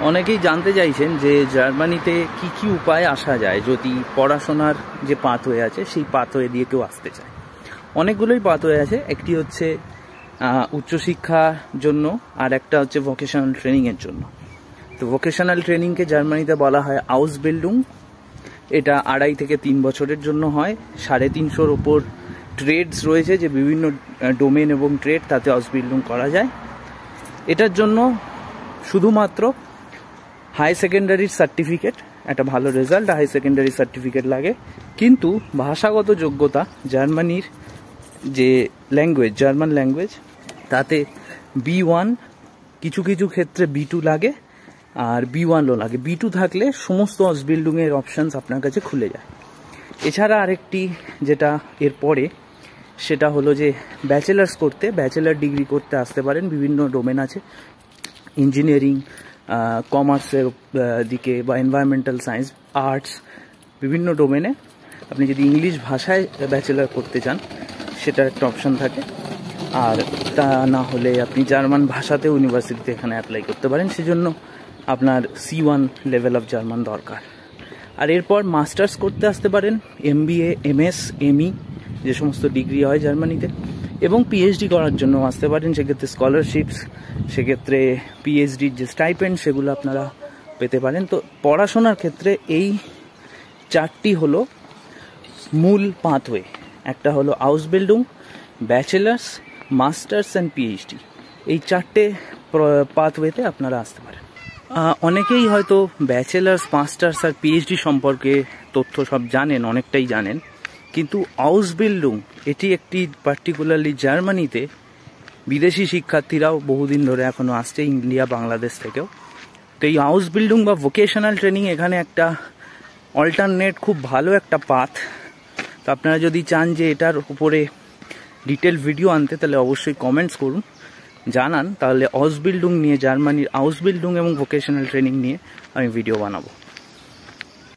অনেকেই জানতে চাইছেন যে জার্মানিতে কি কি উপায়ে আসা যায় যদি পড়াশোনার যে পাথওয়ে আছে সেই পাথওয়ে দিয়ে কেউ আসতে চায়। অনেকগুলোই পাথওয়ে আছে, একটি হচ্ছে উচ্চশিক্ষার জন্য, আর একটা হচ্ছে ভোকেশনাল ট্রেনিংয়ের জন্য। তো ভোকেশনাল ট্রেনিংকে জার্মানিতে বলা হয় আউসবিল্ডিং। এটা 2.5 থেকে 3 বছরের জন্য হয়। 350-র ওপর ট্রেডস রয়েছে, যে বিভিন্ন ডোমেন এবং ট্রেড, তাতে আউসবিল্ডিং করা যায়। এটার জন্য শুধুমাত্র হাই সেকেন্ডারির সার্টিফিকেট, একটা ভালো রেজাল্ট, হাই সেকেন্ডারি সার্টিফিকেট লাগে। কিন্তু ভাষাগত যোগ্যতা, জার্মানির যে ল্যাঙ্গুয়েজ, জার্মান ল্যাঙ্গুয়েজ, তাতে B1, কিছু কিছু ক্ষেত্রে B2 লাগে, আর B1ও লাগে। B2 থাকলে সমস্ত আউসবিল্ডিংয়ের অপশানস আপনার কাছে খুলে যায়। এছাড়া আরেকটি যেটা এরপরে, সেটা হলো যে ব্যাচেলার্স করতে, ব্যাচেলার ডিগ্রি করতে আসতে পারেন। বিভিন্ন ডোমেন আছে, ইঞ্জিনিয়ারিং, কমার্সের দিকে, বা এনভায়রনমেন্টাল সায়েন্স, আর্টস, বিভিন্ন ডোমেনে। আপনি যদি ইংলিশ ভাষায় ব্যাচেলার করতে চান, সেটা একটা অপশান থাকে। আর তা না হলে আপনি জার্মান ভাষাতেও ইউনিভার্সিটিতে এখানে অ্যাপ্লাই করতে পারেন। সেজন্য আপনার C1 লেভেল অফ জার্মান দরকার। আর এরপর মাস্টার্স করতে আসতে পারেন, MBA, MS, ME, যে সমস্ত ডিগ্রি হয় জার্মানিতে, এবং PhD করার জন্য আসতে পারেন। সেক্ষেত্রে স্কলারশিপস, সেক্ষেত্রে PhDর যে স্টাইপেন্ড, সেগুলো আপনারা পেতে পারেন। তো পড়াশোনার ক্ষেত্রে এই 4টি হলো মূল পাথওয়ে। একটা হলো আউসবিল্ডিং, ব্যাচেলার্স, মাস্টার্স অ্যান্ড PhD। এই 4টে পাথওয়েতে আপনারা আসতে পারেন। অনেকেই হয়তো ব্যাচেলার্স, মাস্টার্স আর PhD সম্পর্কে তথ্য সব জানেন, অনেকটাই জানেন, কিন্তু আউসবিল্ডিং এটি একটি পার্টিকুলারলি জার্মানিতে বিদেশি শিক্ষার্থীরাও বহুদিন ধরে এখনও আসছে, ইন্ডিয়া, বাংলাদেশ থেকেও। তো এই আউসবিল্ডিং বা ভোকেশনাল ট্রেনিং এখানে একটা অল্টারনেট, খুব ভালো একটা পাথ। তো আপনারা যদি চান যে এটার উপরে ডিটেল ভিডিও আনতে, তাহলে অবশ্যই কমেন্টস করুন, জানান। তাহলে আউসবিল্ডিং নিয়ে, জার্মানির আউসবিল্ডিং এবং ভোকেশনাল ট্রেনিং নিয়ে আমি ভিডিও বানাবো।